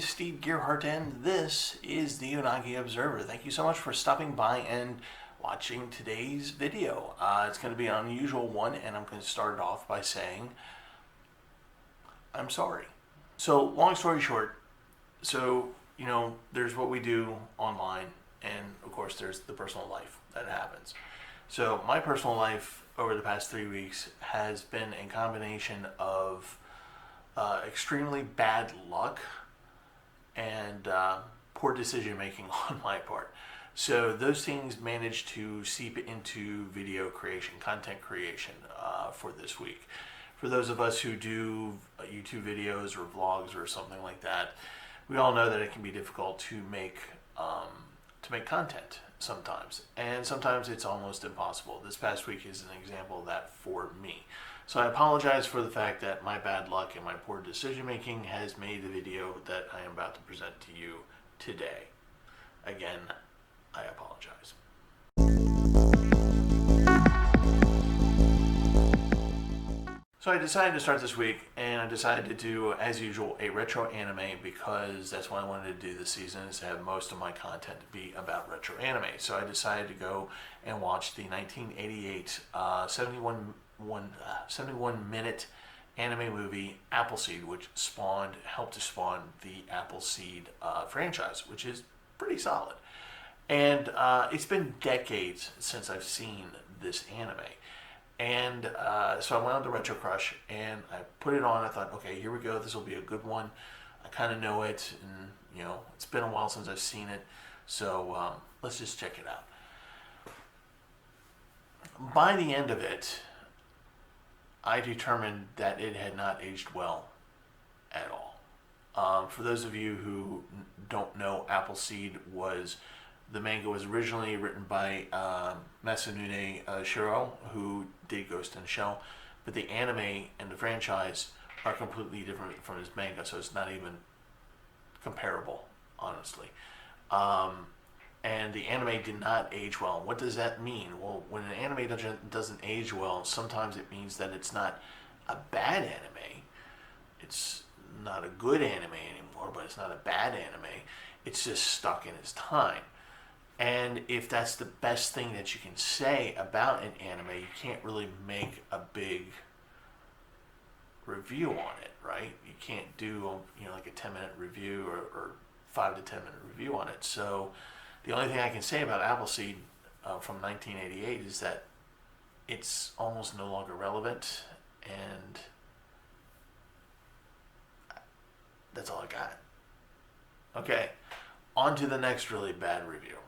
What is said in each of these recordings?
is Steve Gearhart, and this is the Unagi Observer. Thank you so much for stopping by and watching today's video. It's going to be an unusual one, and I'm going to start it off by saying I'm sorry. So, long story short, there's what we do online, and of course there's the personal life that happens. So my personal life over the past 3 weeks has been a combination of extremely bad luck and poor decision making on my part. So those things managed to seep into video creation, content creation for this week. For those of us who do YouTube videos or vlogs or something like that, we all know that it can be difficult to make content sometimes, and sometimes it's almost impossible. This past week is an example of that for me. So I apologize for the fact that my bad luck and my poor decision making has made the video that I am about to present to you today. Again, I apologize. So I decided to start this week, and I decided to do, as usual, a retro anime because that's what I wanted to do this season, is to have most of my content be about retro anime. So I decided to go and watch the 1988 71-minute anime movie Appleseed, which helped to spawn the Appleseed franchise, which is pretty solid. And it's been decades since I've seen this anime. And so I went on the Retro Crush and I put it on. I thought, okay, here we go. This will be a good one. I kind of know it, and it's been a while since I've seen it. So let's just check it out. By the end of it, I determined that it had not aged well at all. For those of you who don't know, Appleseed the manga was originally written by Masanune Shiro, who did Ghost in the Shell, but the anime and the franchise are completely different from his manga, so it's not even comparable, honestly. And the anime did not age well. What does that mean? Well, when an anime doesn't age well, sometimes it means that it's not a bad anime. It's not a good anime anymore, but it's not a bad anime. It's just stuck in its time. And if that's the best thing that you can say about an anime, you can't really make a big review on it, right? You can't do like a 10-minute review or 5 to 10-minute review on it. So the only thing I can say about Appleseed from 1988 is that it's almost no longer relevant, and that's all I got. Okay, on to the next really bad review.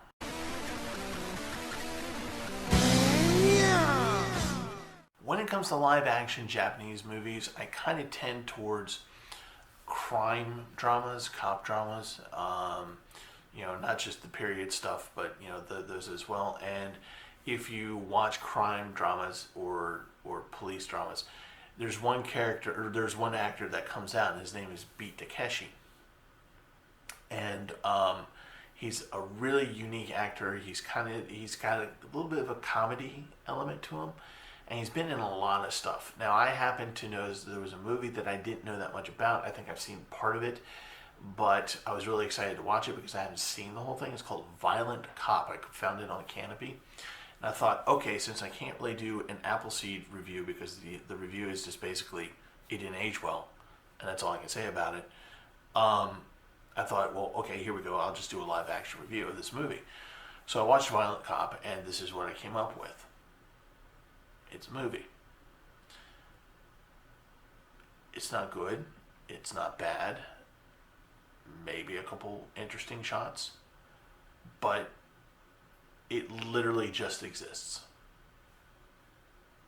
When it comes to live-action Japanese movies, I kind of tend towards crime dramas, cop dramas, not just the period stuff, but those as well. And if you watch crime dramas or police dramas, there's one actor that comes out, and his name is Beat Takeshi, and he's a really unique actor. He's got a little bit of a comedy element to him. And he's been in a lot of stuff. Now, I happen to know there was a movie that I didn't know that much about. I think I've seen part of it, but I was really excited to watch it because I haven't seen the whole thing. It's called Violent Cop. I found it on Canopy. And I thought, okay, since I can't really do an Appleseed review because the review is just basically, it didn't age well, and that's all I can say about it, I thought, well, okay, here we go. I'll just do a live action review of this movie. So I watched Violent Cop, and this is what I came up with. It's a movie. It's not good. It's not bad. Maybe a couple interesting shots. But it literally just exists.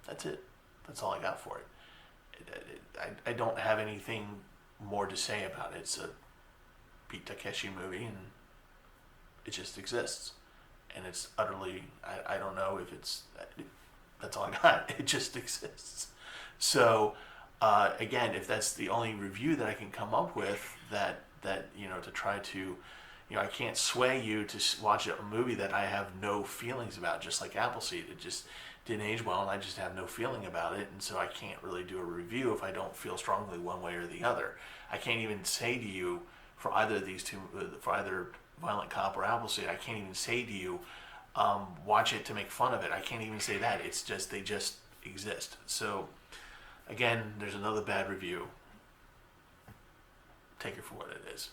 That's it. That's all I got for it. I don't have anything more to say about it. It's a Pete Takeshi movie, and it just exists. And it's utterly, I don't know if it's... That's all I got. It just exists. So, again, if that's the only review that I can come up with, that to try to, I can't sway you to watch a movie that I have no feelings about, just like Appleseed. It just didn't age well, and I just have no feeling about it, and so I can't really do a review if I don't feel strongly one way or the other. I can't even say to you, for either of these two, for either Violent Cop or Appleseed. I can't even say to you, watch it to make fun of it. I can't even say that. It's just, they just exist. So, again, there's another bad review. Take it for what it is.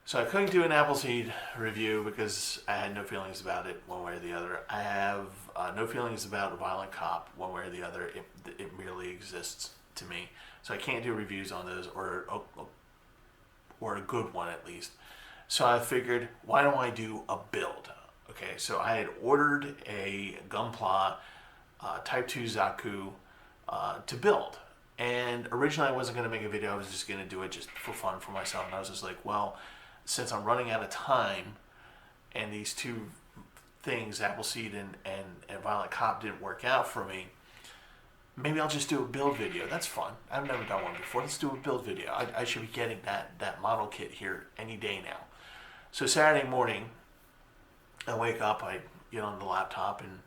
So I couldn't do an Appleseed review because I had no feelings about it one way or the other. I have no feelings about Violent Cop one way or the other. It merely exists to me. So I can't do reviews on those, or a good one at least. So I figured, why don't I do a build? Okay, so I had ordered a Gunpla Type 2 Zaku to build. And originally I wasn't going to make a video. I was just going to do it just for fun for myself. And I was just like, well, since I'm running out of time and these two things, Appleseed and Violent Cop, didn't work out for me, maybe I'll just do a build video. That's fun. I've never done one before. Let's do a build video. I should be getting that model kit here any day now. So Saturday morning, I wake up, I get on the laptop, and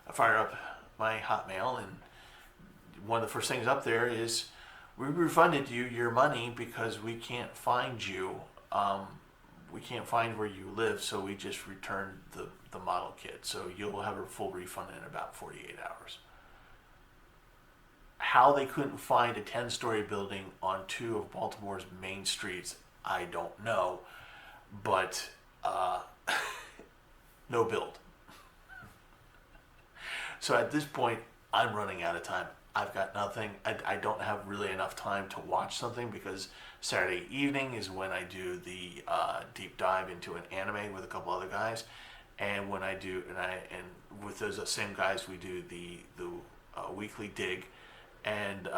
I fire up my Hotmail, and one of the first things up there is, we refunded you your money because we can't find you. We can't find where you live, so we just returned the model kit. So you'll have a full refund in about 48 hours. How they couldn't find a 10-story building on two of Baltimore's main streets, I don't know. But no build. So at this point, I'm running out of time. I've got nothing. I don't have really enough time to watch something, because Saturday evening is when I do the deep dive into an anime with a couple other guys, and when I do, and with those same guys, we do the weekly dig, and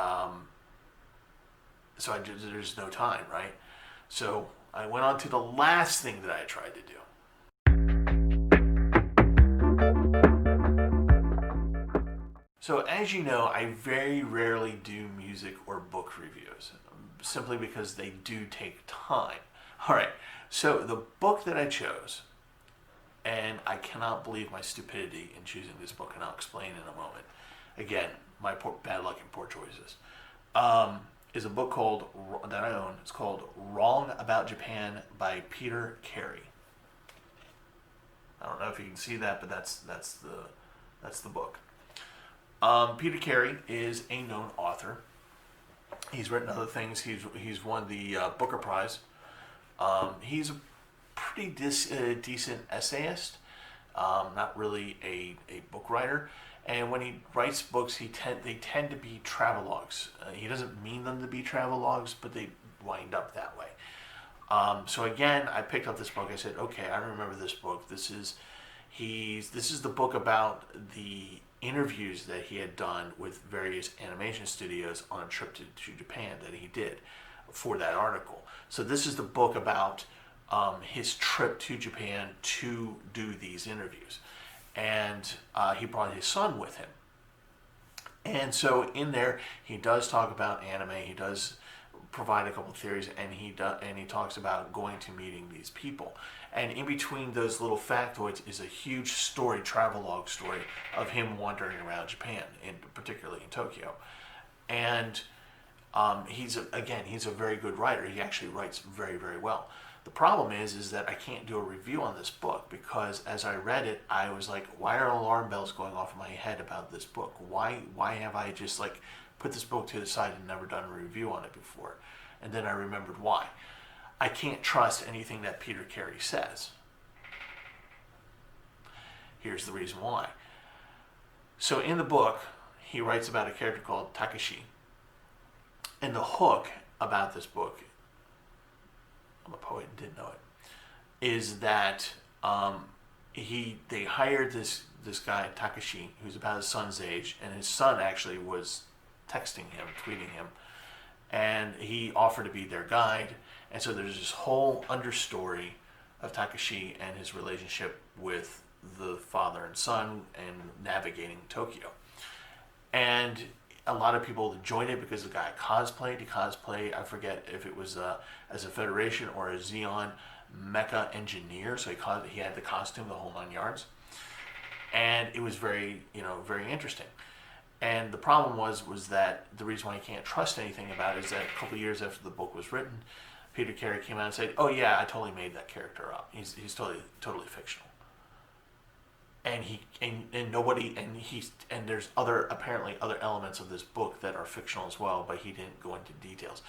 so there's no time, right? So I went on to the last thing that I tried to do. So as you know, I very rarely do music or book reviews, simply because they do take time. All right, so the book that I chose, and I cannot believe my stupidity in choosing this book, and I'll explain in a moment. Again, my bad luck and poor choices. Is a book that I own. It's called Wrong About Japan by Peter Carey. I don't know if you can see that, but that's the book. Peter Carey is a known author. He's written other things. He's won the Booker Prize. He's a pretty decent essayist, not really a book writer. And when he writes books, they tend to be travelogues. He doesn't mean them to be travelogues, but they wind up that way. So again, I picked up this book. I said, okay, I remember this book. This is the book about the interviews that he had done with various animation studios on a trip to Japan that he did for that article. So this is the book about his trip to Japan to do these interviews. And he brought his son with him. And so in there, he does talk about anime. He does provide a couple of theories, and he talks about going to meeting these people. And in between those little factoids is a huge story, travelogue story, of him wandering around Japan, particularly in Tokyo. And he's a very good writer. He actually writes very, very well. The problem is that I can't do a review on this book, because as I read it, I was like, why are alarm bells going off in my head about this book? Why have I just put this book to the side and never done a review on it before? And then I remembered why. I can't trust anything that Peter Carey says. Here's the reason why. So in the book, he writes about a character called Takashi. And the hook about this book, I'm a poet and didn't know it, is that they hired this guy, Takashi, who's about his son's age, and his son actually was texting him, tweeting him, and he offered to be their guide. And so there's this whole understory of Takashi and his relationship with the father and son and navigating Tokyo. And a lot of people joined it because the guy cosplayed. He cosplayed, I forget if it was as a Federation or a Xeon mecha engineer. So he had the costume, the whole 9 yards. And it was very, very interesting. And the problem was that the reason why you can't trust anything about it is that a couple of years after the book was written, Peter Carey came out and said, "Oh yeah, I totally made that character up. He's totally fictional." And there's apparently other elements of this book that are fictional as well, but he didn't go into details.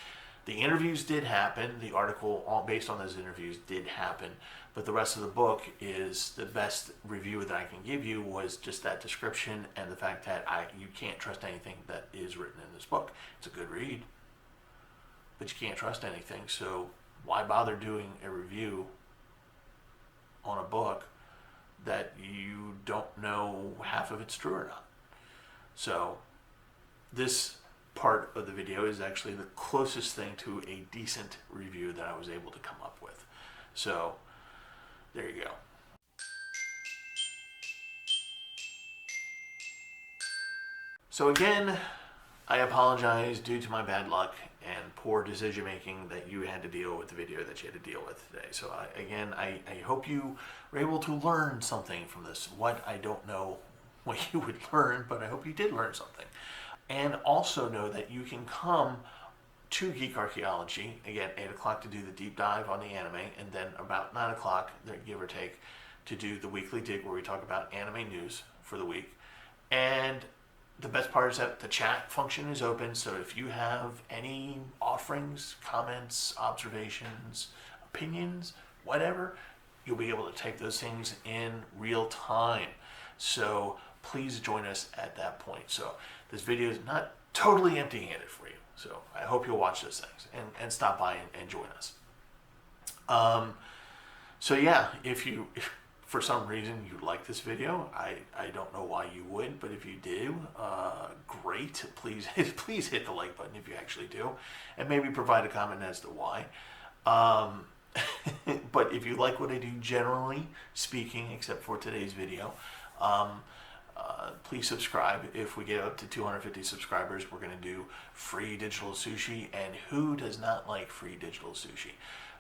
The interviews did happen. The article based on those interviews did happen, but the rest of the book is the best review that I can give you was just that description and the fact that you can't trust anything that is written in this book. It's a good read, but you can't trust anything. So why bother doing a review on a book that you don't know half of it's true or not? So this part of the video is actually the closest thing to a decent review that I was able to come up with. So there you go. So again, I apologize due to my bad luck and poor decision making that you had to deal with the video that you had to deal with today. So I hope you were able to learn something from this. What I don't know what you would learn, but I hope you did learn something. And also know that you can come to Geek Archaeology, again, 8 o'clock to do the deep dive on the anime, and then about 9 o'clock, give or take, to do the weekly dig where we talk about anime news for the week. And the best part is that the chat function is open, so if you have any offerings, comments, observations, opinions, whatever, you'll be able to take those things in real time. So please join us at that point. So this video is not totally empty-handed for you. So I hope you'll watch those things and stop by and join us. So yeah, if for some reason you like this video, I don't know why you would, but if you do, great. Please hit the like button if you actually do, and maybe provide a comment as to why. But if you like what I do generally speaking, except for today's video, please subscribe. If we get up to 250 subscribers, we're going to do free digital sushi, and who does not like free digital sushi?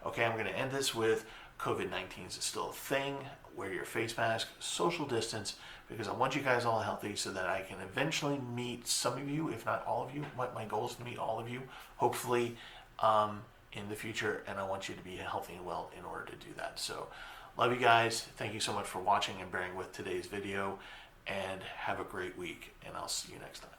Okay, I'm going to end this with COVID-19 is still a thing. Wear your face mask, social distance, because I want you guys all healthy so that I can eventually meet some of you, if not all of you. My goal is to meet all of you, hopefully in the future, and I want you to be healthy and well in order to do that. So love you guys. Thank you so much for watching and bearing with today's video, and have a great week, and I'll see you next time.